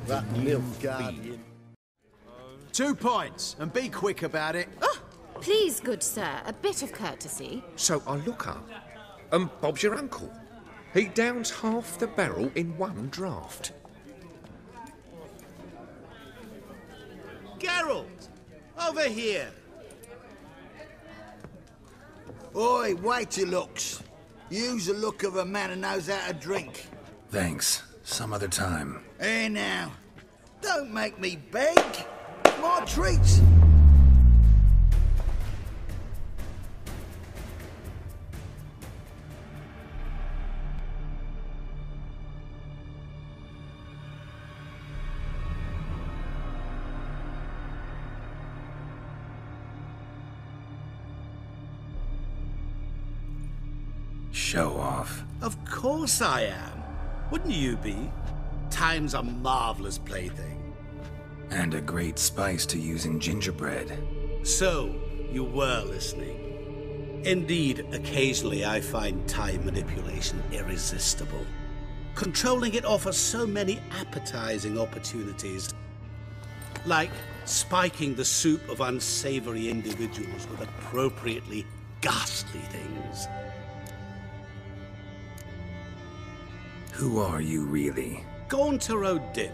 That Nilfgaardian. 2 pints, and be quick about it. Oh, please, good sir, a bit of courtesy. So I look up, and Bob's your uncle. He downs half the barrel in one draught. Geralt! Over here! Oi, wait your looks. Use the look of a man who knows how to drink. Thanks. Some other time. Here now. Don't make me beg. My treat. Show off. Of course I am. Wouldn't you be? Time's a marvelous plaything. And a great spice to use in gingerbread. So, you were listening. Indeed, occasionally I find time manipulation irresistible. Controlling it offers so many appetizing opportunities. Like spiking the soup of unsavory individuals with appropriately ghastly things. Who are you, really? Gaunter O'Dim,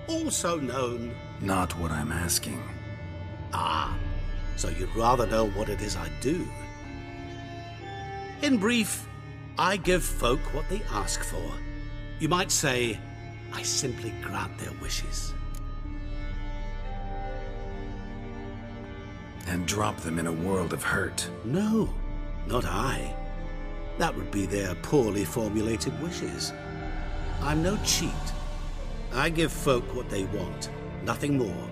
also known... Not what I'm asking. Ah, so you'd rather know what it is I do. In brief, I give folk what they ask for. You might say, I simply grant their wishes. And drop them in a world of hurt. No, not I. That would be their poorly formulated wishes. I'm no cheat. I give folk what they want, nothing more.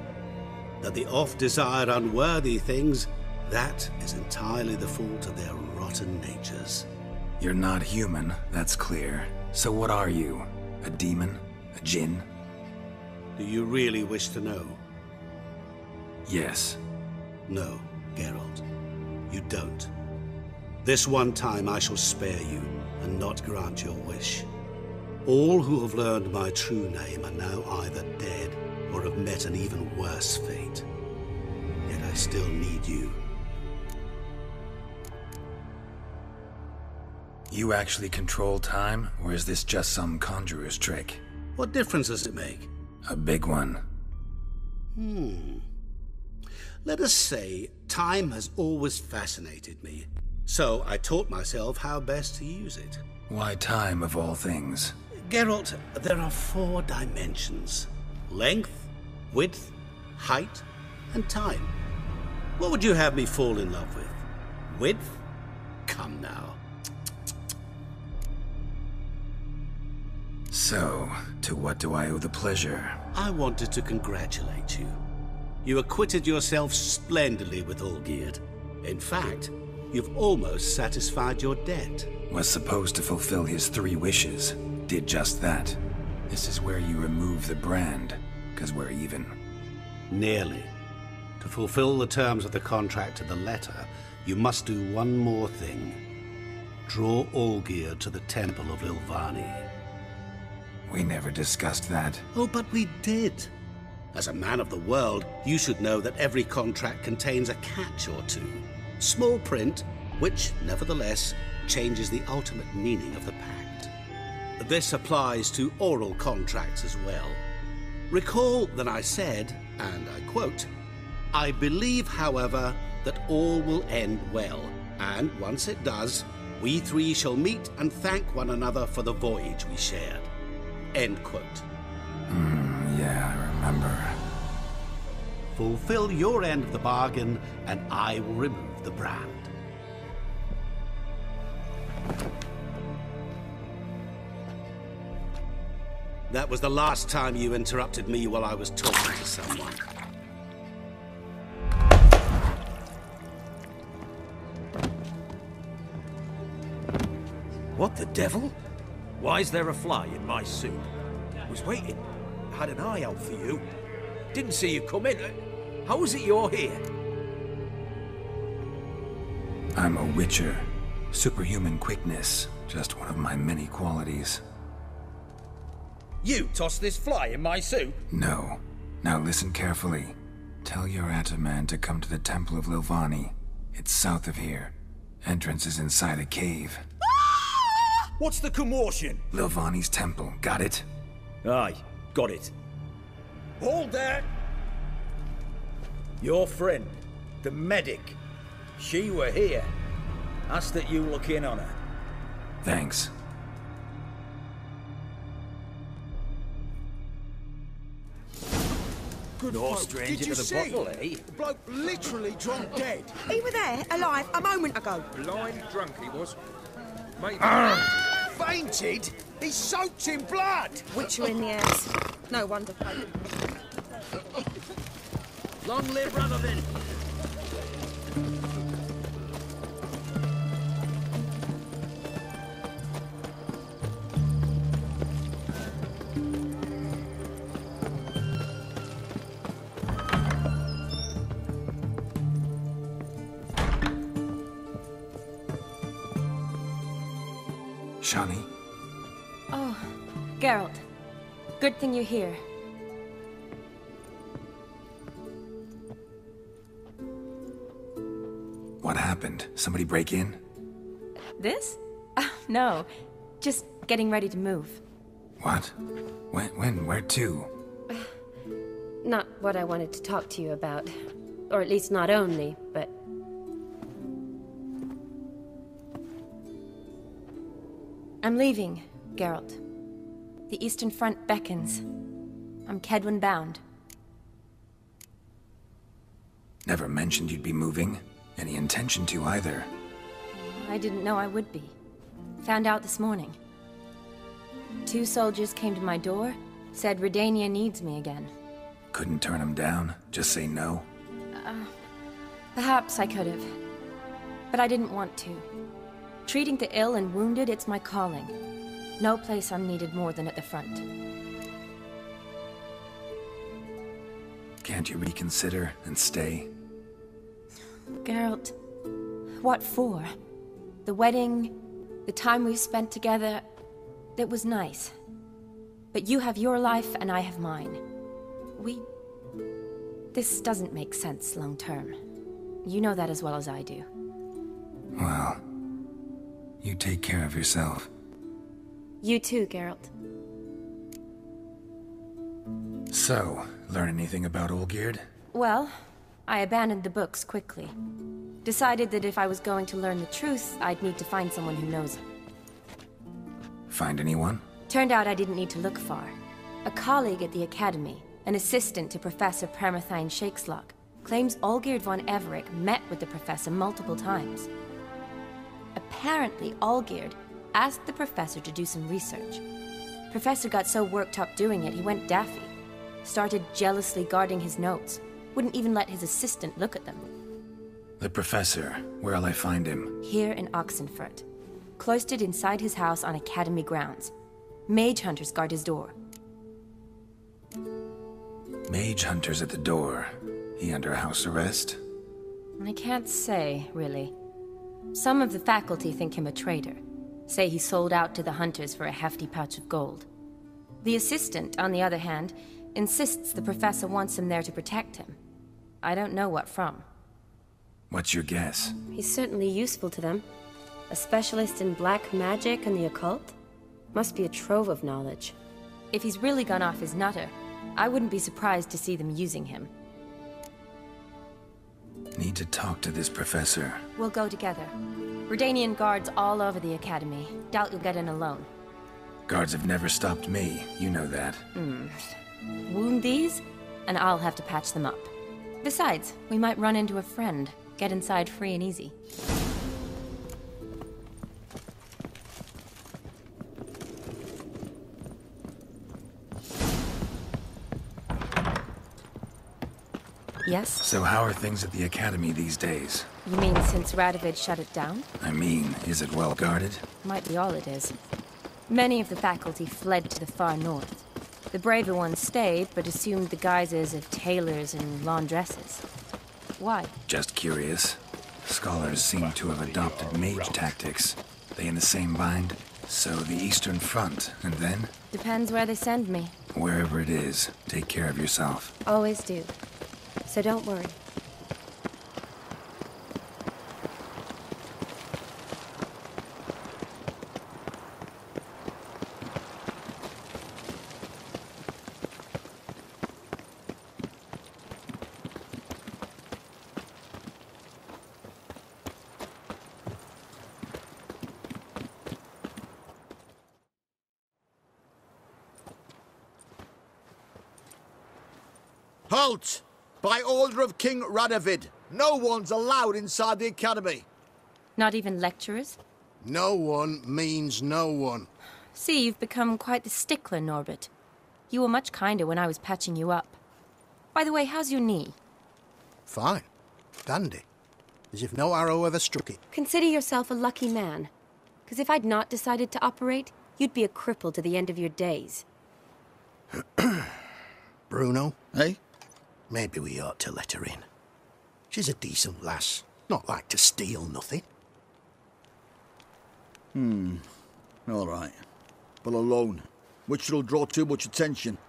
That they oft desire unworthy things, that is entirely the fault of their rotten natures. You're not human, that's clear. So what are you? A demon? A djinn? Do you really wish to know? Yes. No, Geralt. You don't. This one time I shall spare you, and not grant your wish. All who have learned my true name are now either dead or have met an even worse fate. Yet I still need you. You actually control time, or is this just some conjurer's trick? What difference does it make? A big one. Let us say time has always fascinated me, so I taught myself how best to use it. Why time, of all things? Geralt, there are 4 dimensions. Length, width, height, and time. What would you have me fall in love with? Width? Come now. So, to what do I owe the pleasure? I wanted to congratulate you. You acquitted yourself splendidly with Olgierd. In fact, you've almost satisfied your debt. Was supposed to fulfill his 3 wishes. Did just that. This is where you remove the brand, because we're even. Nearly. To fulfill the terms of the contract to the letter, you must do one more thing. Draw Olgierd to the Temple of Ilvani. We never discussed that. Oh, but we did. As a man of the world, you should know that every contract contains a catch or two. Small print, which, nevertheless, changes the ultimate meaning of the pact. This applies to oral contracts as well. Recall that I said, and I quote, "I believe, however, that all will end well, and once it does, we 3 shall meet and thank one another for the voyage we shared." End quote. Yeah, I remember. Fulfill your end of the bargain, and I will remove the brand. That was the last time you interrupted me while I was talking to someone. What the devil? Why is there a fly in my soup? Was waiting. Had an eye out for you. Didn't see you come in. How is it you're here? I'm a witcher. Superhuman quickness. Just one of my many qualities. You tossed this fly in my soup? No. Now listen carefully. Tell your Ataman to come to the Temple of Lilvani. It's south of here. Entrance is inside a cave. What's the commotion? Lilvani's temple, got it? Aye, got it. Hold there! Your friend, the medic, she were here. Asked that you look in on her. Thanks. Good No folk. stranger Did you to the see? bottle, eh? The bloke literally dropped dead. He were there, alive, a moment ago. Blind drunk he was. Maybe. Fainted? He's soaked in blood! Witcher in the airs. No wonder, folk. Long live Radovid! Shani? Oh, Geralt. Good thing you're here. What happened? Somebody break in? This? No. Just getting ready to move. What? When? Where to? Not what I wanted to talk to you about. Or at least not only, but... I'm leaving, Geralt. The Eastern Front beckons. I'm Kedwin bound. Never mentioned you'd be moving. Any intention to either. I didn't know I would be. Found out this morning. 2 soldiers came to my door, said Redania needs me again. Couldn't turn him down? Just say no? Perhaps I could have. But I didn't want to. Treating the ill and wounded, it's my calling. No place I'm needed more than at the front. Can't you reconsider and stay? Geralt, what for? The wedding, the time we've spent together, it was nice. But you have your life and I have mine. This doesn't make sense long term. You know that as well as I do. Well, you take care of yourself. You too, Geralt. So, learn anything about Olgierd? Well, I abandoned the books quickly. Decided that if I was going to learn the truth, I'd need to find someone who knows it. Find anyone? Turned out I didn't need to look far. A colleague at the Academy, an assistant to Professor Permathine Shakeslog, claims Olgierd von Everec met with the professor multiple times. Apparently, Olgierd asked the professor to do some research. Professor got so worked up doing it, he went daffy. Started jealously guarding his notes. Wouldn't even let his assistant look at them. The professor. Where'll I find him? Here in Oxenfurt. Cloistered inside his house on Academy grounds. Mage hunters guard his door. Mage hunters at the door. He under house arrest? I can't say, really. Some of the faculty think him a traitor. Say he sold out to the hunters for a hefty pouch of gold. The assistant, on the other hand, insists the professor wants him there to protect him. I don't know what from. What's your guess? He's certainly useful to them. A specialist in black magic and the occult? Must be a trove of knowledge. If he's really gone off his nutter, I wouldn't be surprised to see them using him. Need to talk to this professor. We'll go together. Redanian guards all over the Academy. Doubt you'll get in alone. Guards have never stopped me. You know that. Wound these, and I'll have to patch them up. Besides, we might run into a friend. Get inside free and easy. Yes? So how are things at the Academy these days? You mean since Radovid shut it down? I mean, is it well guarded? Might be all it is. Many of the faculty fled to the far north. The braver ones stayed, but assumed the guises of tailors and laundresses. Why? Just curious. Scholars seem to have adopted mage tactics. They in the same bind? So the Eastern Front, and then? Depends where they send me. Wherever it is, take care of yourself. Always do. So don't worry. Halt! By order of King Radovid, no one's allowed inside the academy. Not even lecturers? No one means no one. See, you've become quite the stickler, Norbert. You were much kinder when I was patching you up. By the way, how's your knee? Fine. Dandy. As if no arrow ever struck it. Consider yourself a lucky man. Because if I'd not decided to operate, you'd be a cripple to the end of your days. Bruno, eh? Maybe we ought to let her in. She's a decent lass. Not like to steal nothing. All right. But alone, which will draw too much attention.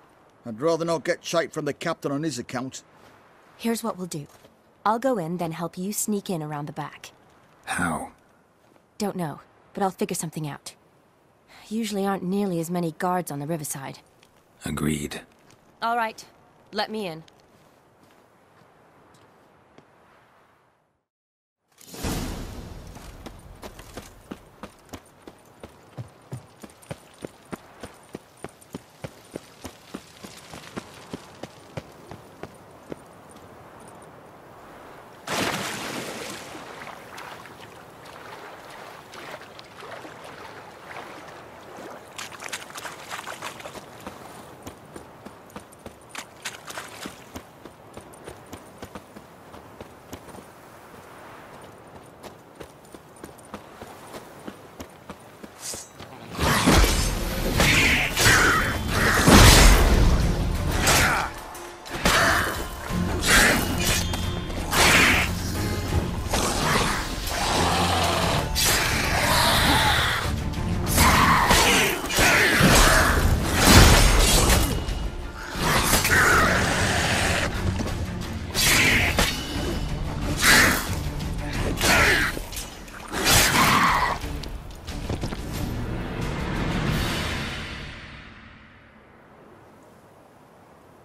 I'd rather not get shite from the captain on his account. Here's what we'll do. I'll go in, then help you sneak in around the back. How? Don't know, but I'll figure something out. Usually aren't nearly as many guards on the riverside. Agreed. All right, let me in.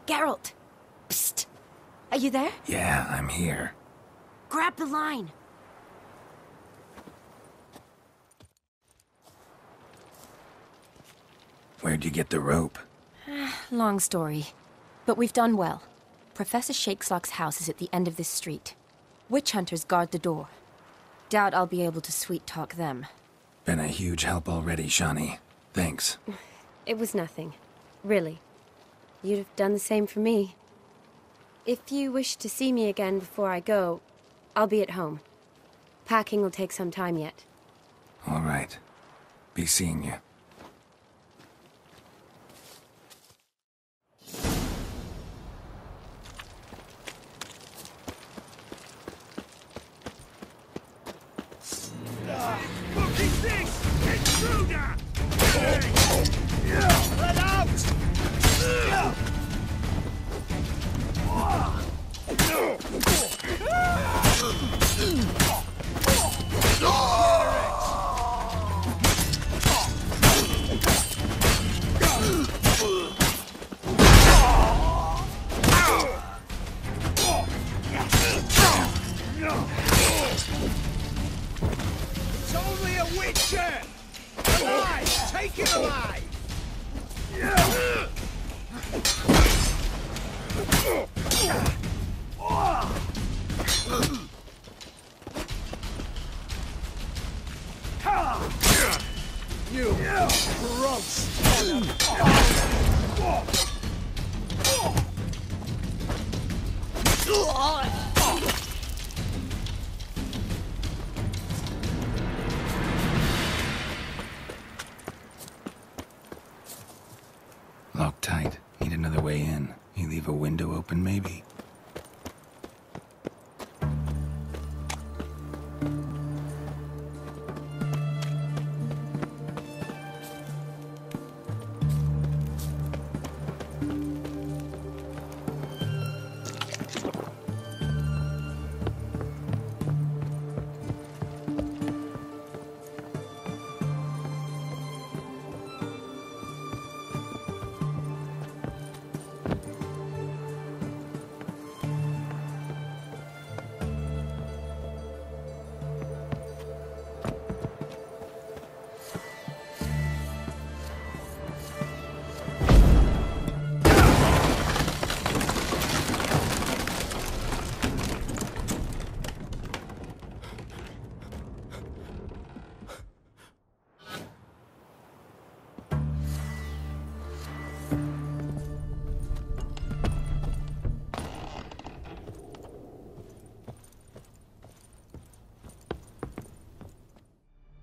Geralt! Psst! Are you there? Yeah, I'm here. Grab the line! Where'd you get the rope? Long story. But we've done well. Professor Shakeslock's house is at the end of this street. Witch hunters guard the door. Doubt I'll be able to sweet-talk them. Been a huge help already, Shani. Thanks. It was nothing. Really. You'd have done the same for me. If you wish to see me again before I go, I'll be at home. Packing will take some time yet. All right. Be seeing you. It's only a witcher! Alive! Take him alive! You gross! Locked tight. Need another way in. You leave a window open, maybe?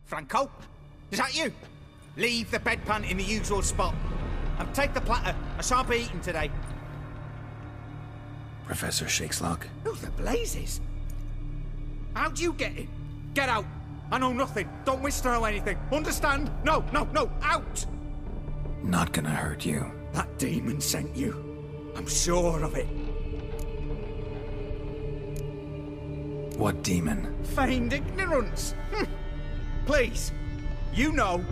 Franco? Is that you? Leave the bedpan in the usual spot. And take the platter. I shan't be eating today. Professor Shakeslock? Who the blazes? How'd you get in? Get out. I know nothing. Don't wish to know anything. Understand? No, out! Not gonna hurt you. That demon sent you. I'm sure of it. What demon? Feigned ignorance. Please, you know.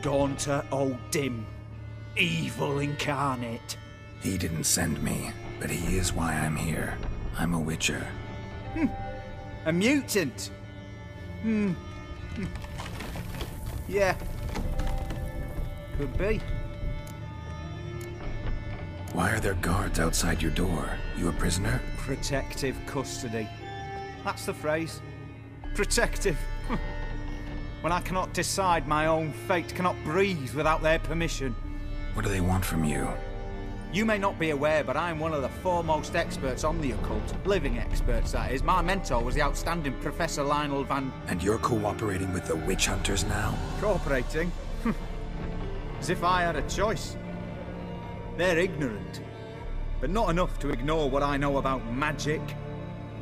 Gaunter O'Dim. Evil incarnate. He didn't send me, but he is why I'm here. I'm a witcher. A mutant. Yeah. Could be. Why are there guards outside your door? You a prisoner? Protective custody. That's the phrase. Protective. When I cannot decide my own fate, cannot breathe without their permission. What do they want from you? You may not be aware, but I'm one of the foremost experts on the occult. Living experts, that is. My mentor was the outstanding Professor Lionel Van... And you're cooperating with the witch hunters now? Cooperating? As if I had a choice. They're ignorant, but not enough to ignore what I know about magic,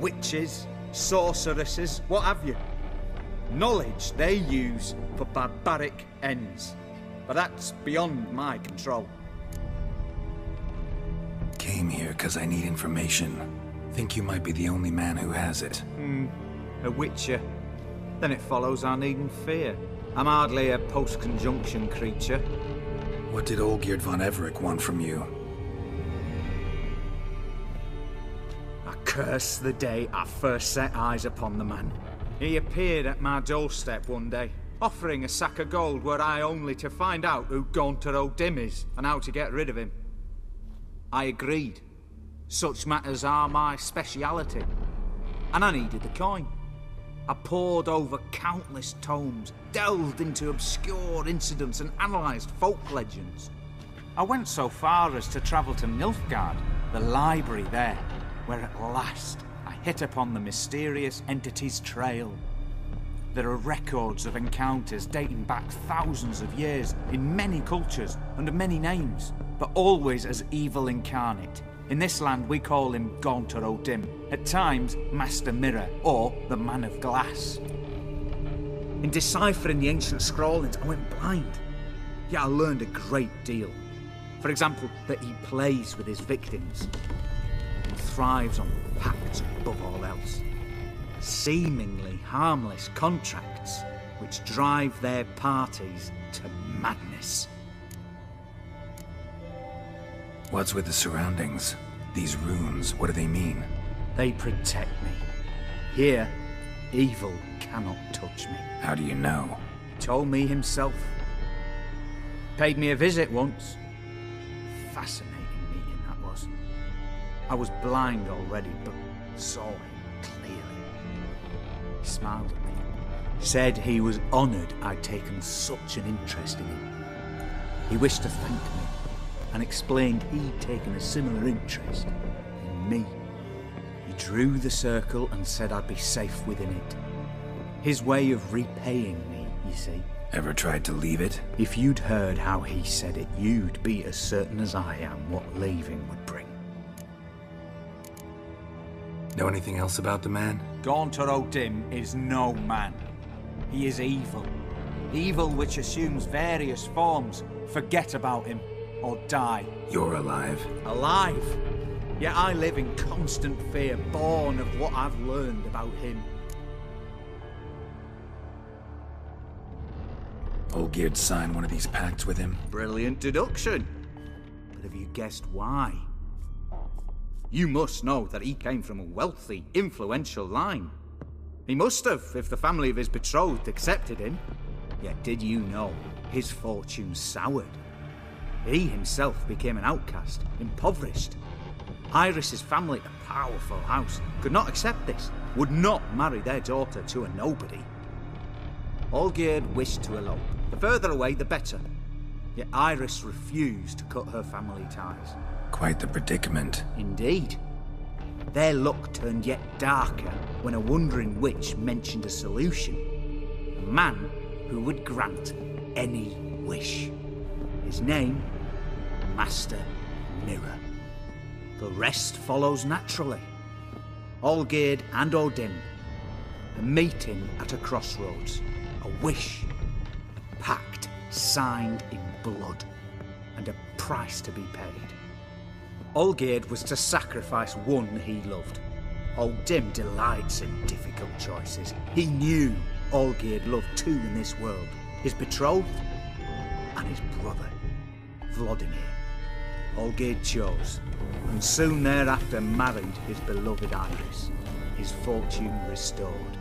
witches, sorceresses, what have you. Knowledge they use for barbaric ends. But that's beyond my control. Came here because I need information. Think you might be the only man who has it. A witcher. Then it follows I needn't fear. I'm hardly a post-conjunction creature. What did Olgierd von Everec want from you? I curse the day I first set eyes upon the man. He appeared at my doorstep one day, offering a sack of gold were I only to find out who Gaunter O'Dim is and how to get rid of him. I agreed. Such matters are my speciality. And I needed the coin. I pored over countless tomes, delved into obscure incidents and analysed folk legends. I went so far as to travel to Nilfgaard, the library there, where at last I hit upon the mysterious entity's trail. There are records of encounters dating back thousands of years in many cultures under many names, but always as evil incarnate. In this land we call him Gaunter O'Dim, at times Master Mirror or the Man of Glass. In deciphering the ancient scrawlings I went blind, yet I learned a great deal. For example, that he plays with his victims and thrives on pacts above all else. Seemingly harmless contracts which drive their parties to madness. What's with the surroundings? These runes, what do they mean? They protect me. Here, evil cannot touch me. How do you know? He told me himself. Paid me a visit once. Fascinating meeting that was. I was blind already, but saw him clearly. He smiled at me. Said he was honoured I'd taken such an interest in him. He wished to thank me, and explained he'd taken a similar interest in me. He drew the circle and said I'd be safe within it. His way of repaying me, you see. Ever tried to leave it? If you'd heard how he said it, you'd be as certain as I am what leaving would bring. Know anything else about the man? Gaunter O'Dim is no man. He is evil. Evil which assumes various forms. Forget about him, or die. You're alive? Alive? Yet I live in constant fear, born of what I've learned about him. Olgierd signed one of these pacts with him? Brilliant deduction. But have you guessed why? You must know that he came from a wealthy, influential line. He must have, if the family of his betrothed accepted him. Yet did you know his fortune soured? He himself became an outcast, impoverished. Iris's family, a powerful house, could not accept this, would not marry their daughter to a nobody. Olgierd wished to elope. The further away, the better. Yet Iris refused to cut her family ties. Quite the predicament. Indeed. Their luck turned yet darker when a wandering witch mentioned a solution. a man who would grant any wish. His name, Master Mirror. The rest follows naturally. Olgierd and Odin, a meeting at a crossroads, a wish, a pact signed in blood, and a price to be paid. Olgierd was to sacrifice one he loved. Odin delights in difficult choices. He knew Olgierd loved two in this world, his betrothed and his brother, Vladimir. Olgierd chose, and soon thereafter married his beloved Iris, his fortune restored.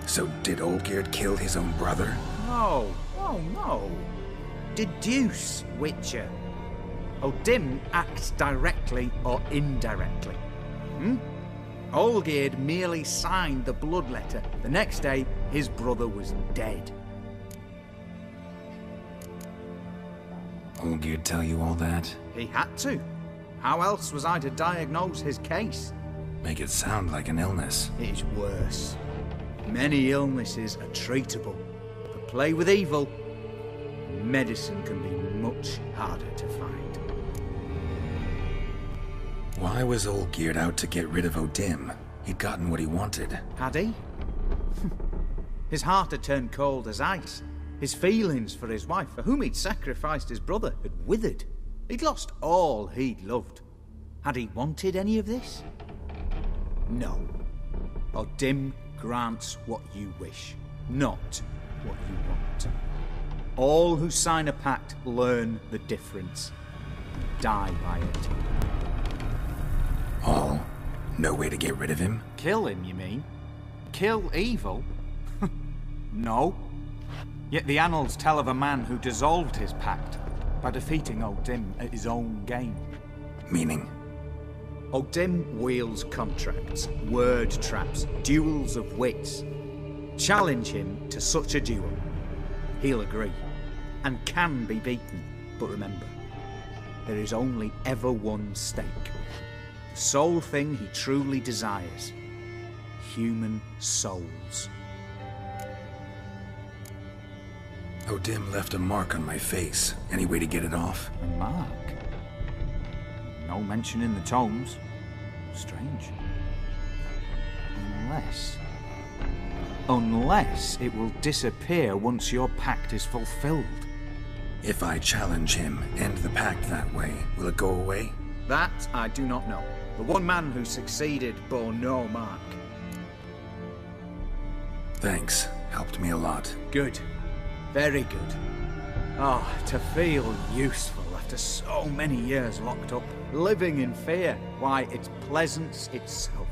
So did Olgierd kill his own brother? No, oh no. Deduce, Witcher. Odin acts directly or indirectly. Olgierd merely signed the blood letter. The next day, his brother was dead. Olgierd tell you all that? He had to. How else was I to diagnose his case? Make it sound like an illness. It is worse. Many illnesses are treatable, but play with evil, medicine can be much harder to find. Why was Olgierd out to get rid of Odin? He'd gotten what he wanted. Had he? His heart had turned cold as ice. His feelings for his wife, for whom he'd sacrificed his brother, had withered. He'd lost all he'd loved. Had he wanted any of this? No. Odin grants what you wish, not what you want. All who sign a pact learn the difference and die by it. All? No way to get rid of him? Kill him, you mean? Kill evil? No. Yet the annals tell of a man who dissolved his pact by defeating Odin at his own game. Meaning? Odin wields contracts, word traps, duels of wits. Challenge him to such a duel. He'll agree, and can be beaten. But remember, there is only ever one stake. The sole thing he truly desires. Human souls. Odin left a mark on my face. Any way to get it off? A mark? No mention in the tomes. Strange. Unless it will disappear once your pact is fulfilled. If I challenge him, end the pact that way, will it go away? That I do not know. The one man who succeeded bore no mark. Thanks. Helped me a lot. Good. Very good. Oh, to feel useful after so many years locked up, living in fear. Why, it's pleasance itself.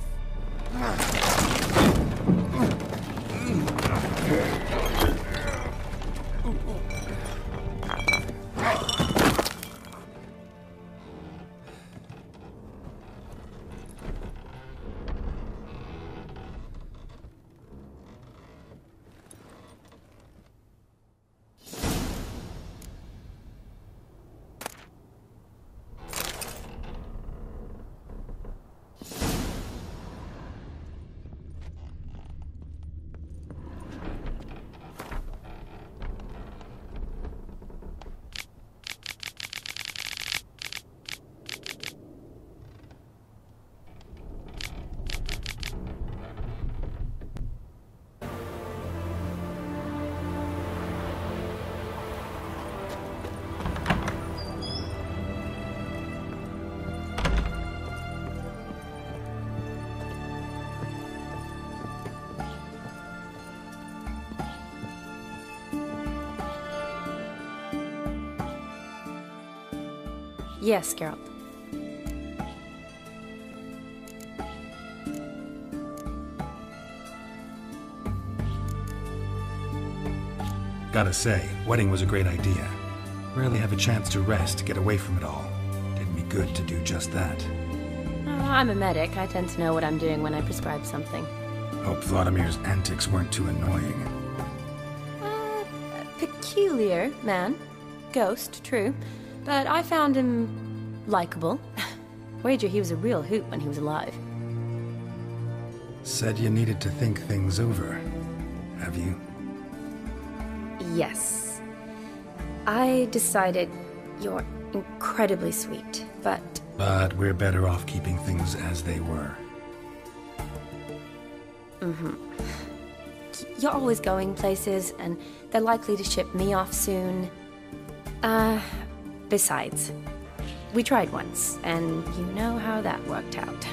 Yes, Geralt. Gotta say, wedding was a great idea. Rarely have a chance to rest, get away from it all. Did me good to do just that. I'm a medic. I tend to know what I'm doing when I prescribe something. Hope Vladimir's antics weren't too annoying. Peculiar man. Ghost, true. But I found him likable. Wager he was a real hoot when he was alive. Said you needed to think things over. Have you? Yes. I decided you're incredibly sweet, but... But we're better off keeping things as they were. Mm-hmm. You're always going places, and they're likely to ship me off soon. Besides, we tried once, and you know how that worked out.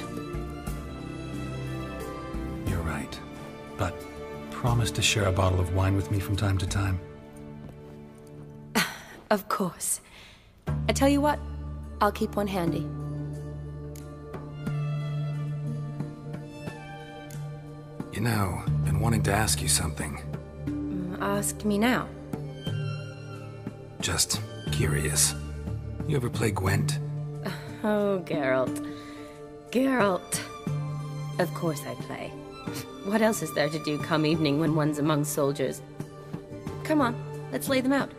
You're right. But promise to share a bottle of wine with me from time to time? Of course. I tell you what, I'll keep one handy. You know, been wanting to ask you something. Ask me now. Just curious. You ever play Gwent? Oh, Geralt. Geralt. Of course I play. What else is there to do come evening when one's among soldiers? Come on, let's lay them out.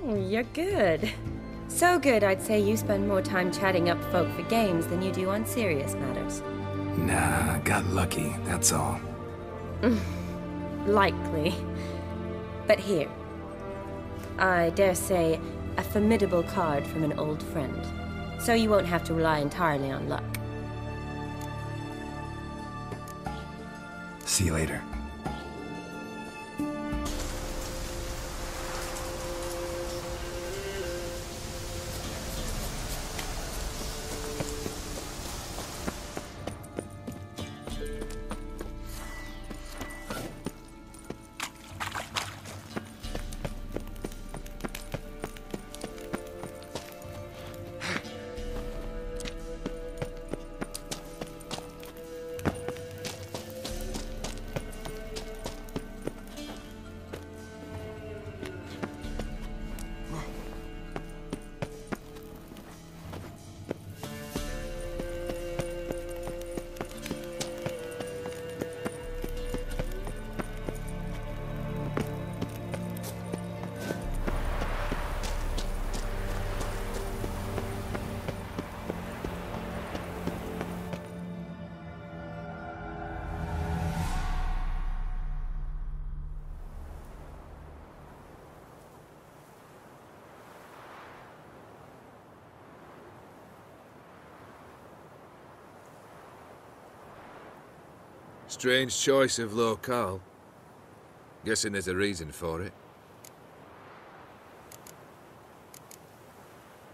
You're good. So good, I'd say you spend more time chatting up folk for games than you do on serious matters. Nah, got lucky, that's all. Likely. But here. I dare say, a formidable card from an old friend. So you won't have to rely entirely on luck. See you later. Strange choice of locale. Guessing there's a reason for it.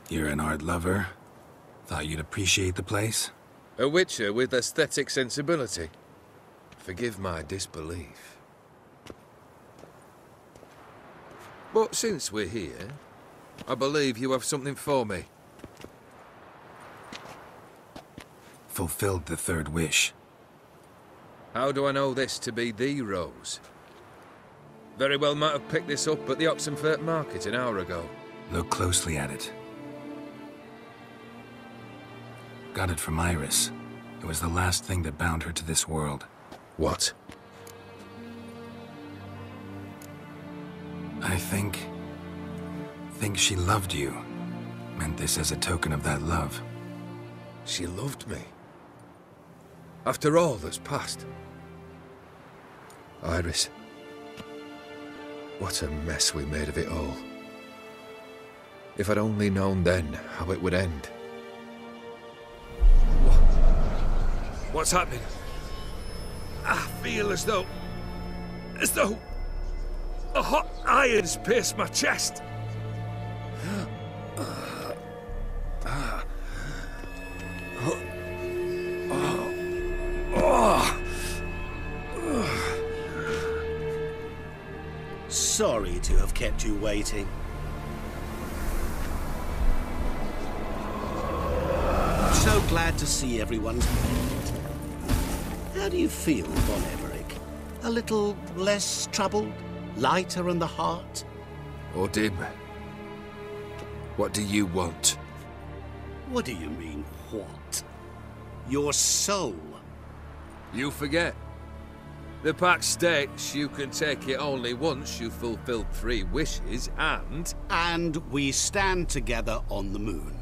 You're an art lover? Thought you'd appreciate the place? A witcher with aesthetic sensibility. Forgive my disbelief. But since we're here, I believe you have something for me. Fulfilled the third wish. How do I know this to be the rose? Very well might have picked this up at the Oxenfurt market an hour ago. Look closely at it. Got it from Iris. It was the last thing that bound her to this world. What? I think she loved you. Meant this as a token of that love. She loved me. After all that's passed. Iris. What a mess we made of it all. If I'd only known then how it would end. What's happening? I feel as though a hot iron's pierced my chest. Sorry to have kept you waiting. So glad to see everyone's moved. How do you feel, Von Everett? A little less troubled? Lighter in the heart? Or dim? What do you want? What do you mean, what? Your soul. You forget. The pact states you can take it only once you've fulfilled 3 wishes, and... And we stand together on the moon.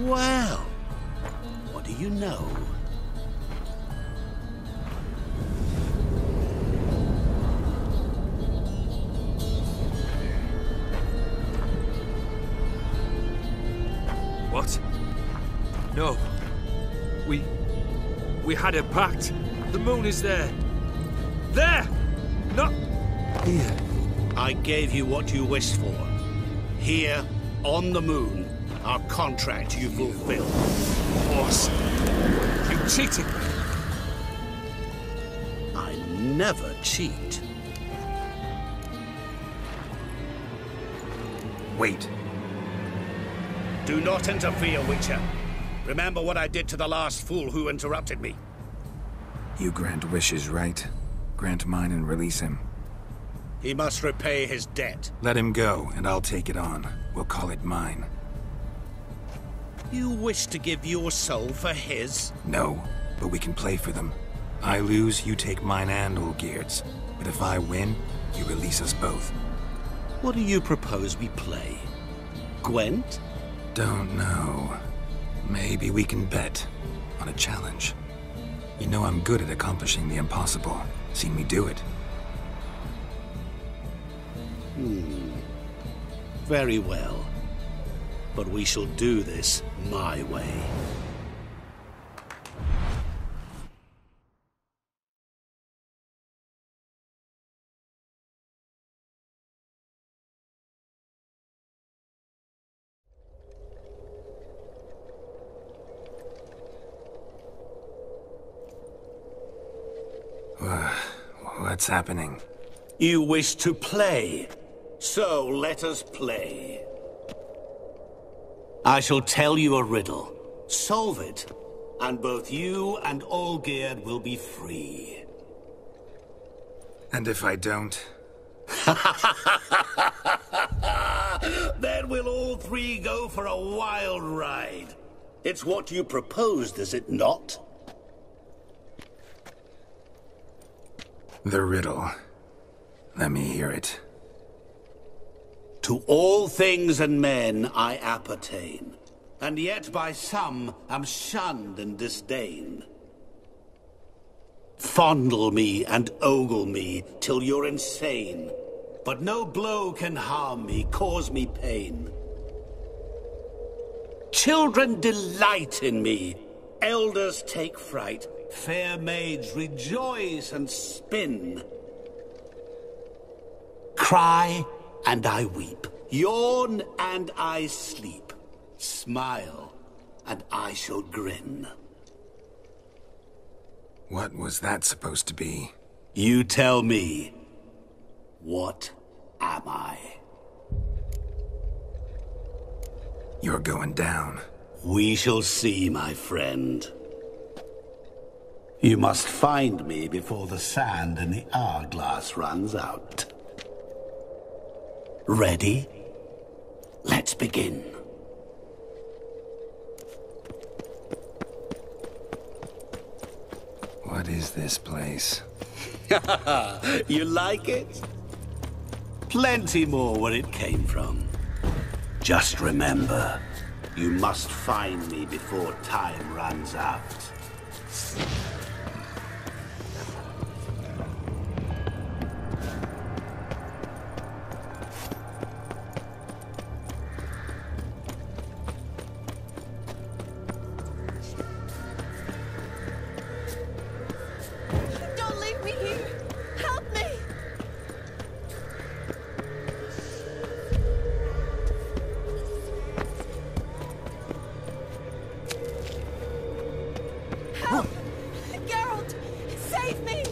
Well, what do you know? What? No. We had a pact. The moon is there. There! Not here. I gave you what you wished for. Here, on the moon, our contract you fulfilled. Boss, you cheated me. I never cheat. Wait. Do not interfere, Witcher. Remember what I did to the last fool who interrupted me. You grant wishes, right? Grant mine and release him. He must repay his debt. Let him go, and I'll take it on. We'll call it mine. You wish to give your soul for his? No, but we can play for them. I lose, you take mine and Olgierd's. But if I win, you release us both. What do you propose we play? Gwent? Don't know. Maybe we can bet on a challenge. You know I'm good at accomplishing the impossible. Seen me do it. Very well. But we shall do this my way. What's happening? You wish to play, so let us play. I shall tell you a riddle. Solve it, and both you and Olgierd will be free. And if I don't? Then we'll all 3 go for a wild ride. It's what you proposed, is it not? The riddle. Let me hear it. To all things and men I appertain, and yet by some am shunned and disdained. Fondle me and ogle me till you're insane, but no blow can harm me, cause me pain. Children delight in me, elders take fright, fair maids rejoice and spin. Cry and I weep, yawn and I sleep, smile and I shall grin. What was that supposed to be? You tell me, what am I? You're going down. We shall see, my friend. You must find me before the sand in the hourglass runs out. Ready? Let's begin. What is this place? You like it? Plenty more where it came from. Just remember, you must find me before time runs out. Don't leave me here! Help me! Help! Geralt! Save me!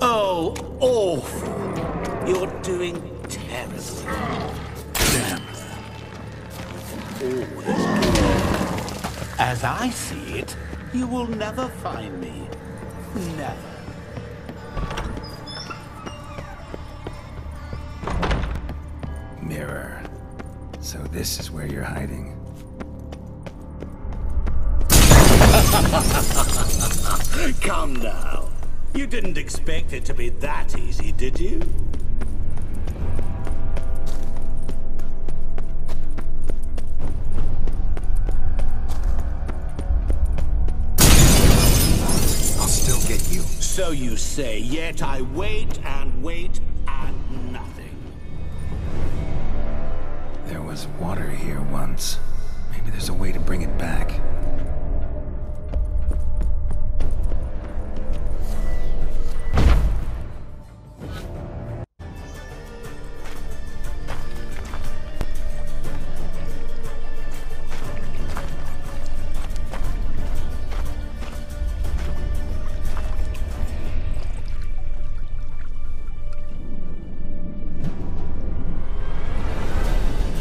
Oh, awful. You're doing terribly. Damn. Always good. As I see it, you will never find me. Never. Mirror. So this is where you're hiding. Come now. You didn't expect it to be that easy, did you? I'll still get you. So you say, yet I wait and wait and nothing. There was water here once. Maybe there's a way to bring it back.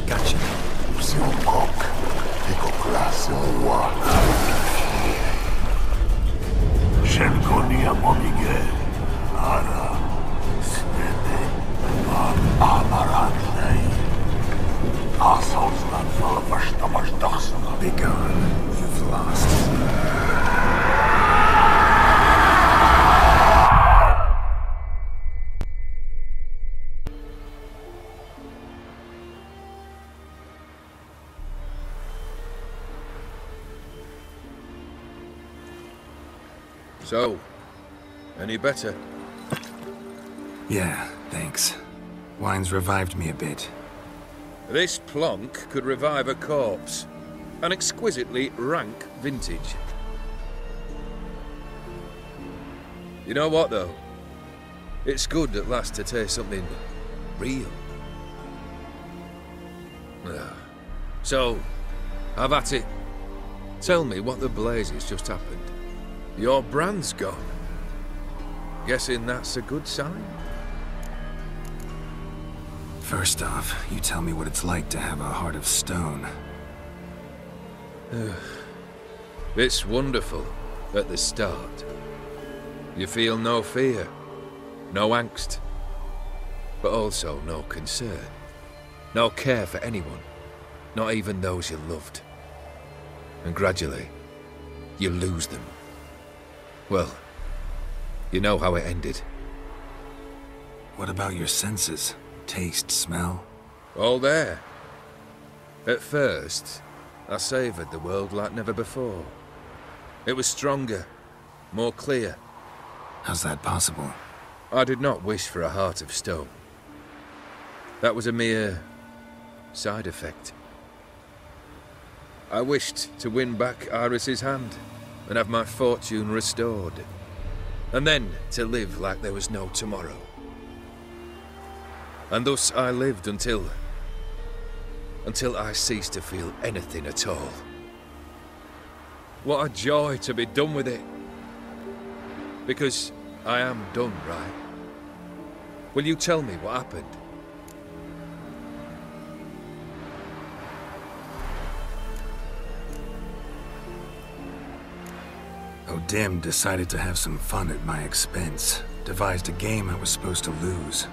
Gotcha. Be gone. You've lost. So, any better? Yeah, thanks. Wine's revived me a bit. This plonk could revive a corpse. An exquisitely rank vintage. You know what, though? It's good at last to taste something real. So, have at it. Tell me what the blazes just happened. Your brand's gone. Guessing that's a good sign? First off, you tell me what it's like to have a heart of stone. It's wonderful at the start. You feel no fear, no angst, but also no concern, no care for anyone, not even those you loved. And gradually, you lose them. Well, you know how it ended. What about your senses? Taste, smell? All there. At first, I savoured the world like never before. It was stronger, more clear. How's that possible? I did not wish for a heart of stone. That was a mere side effect. I wished to win back Iris's hand and have my fortune restored. And then to live like there was no tomorrow. And thus I lived until I ceased to feel anything at all. What a joy to be done with it. Because I am done, right? Will you tell me what happened? O'Dim decided to have some fun at my expense. Devised a game I was supposed to lose.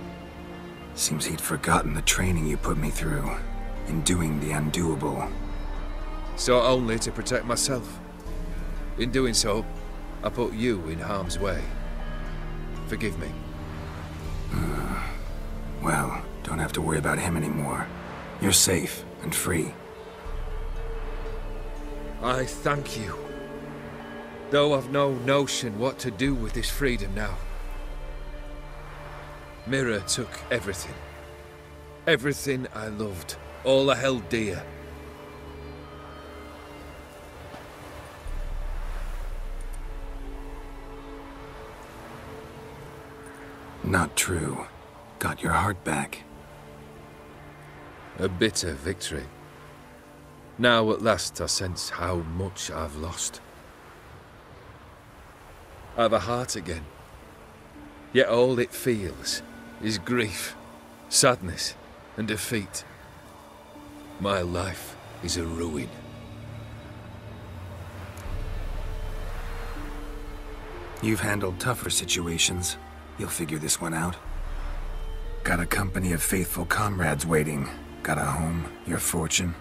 Seems he'd forgotten the training you put me through in doing the undoable. So only to protect myself. In doing so, I put you in harm's way. Forgive me. Well, don't have to worry about him anymore. You're safe and free. I thank you. Though I've no notion what to do with this freedom now. Mira took everything. Everything I loved. All I held dear. Not true. Got your heart back. A bitter victory. Now at last I sense how much I've lost. I've a heart again. Yet all it feels is grief, sadness, and defeat. My life is a ruin. You've handled tougher situations. You'll figure this one out. Got a company of faithful comrades waiting. Got a home, your fortune.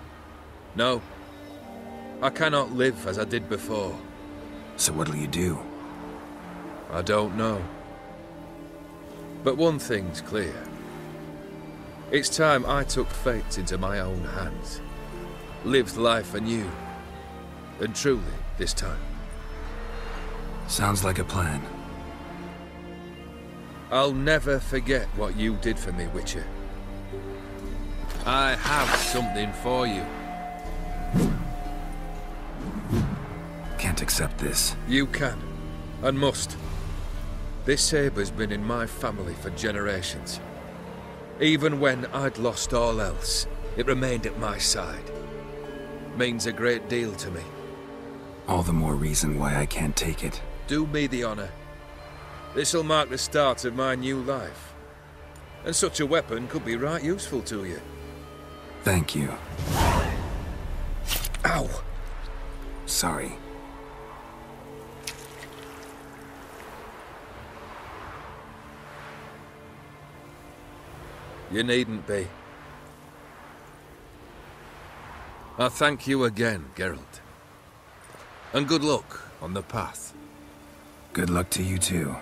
No. I cannot live as I did before. So what'll you do? I don't know. But one thing's clear. It's time I took fate into my own hands. Lived life anew. And truly, this time. Sounds like a plan. I'll never forget what you did for me, Witcher. I have something for you. Can't accept this. You can, and must. This sabre's been in my family for generations. Even when I'd lost all else, it remained at my side. Means a great deal to me. All the more reason why I can't take it. Do me the honor. This'll mark the start of my new life. And such a weapon could be right useful to you. Thank you. Ow! Sorry. You needn't be. I thank you again, Geralt. And good luck on the path. Good luck to you too.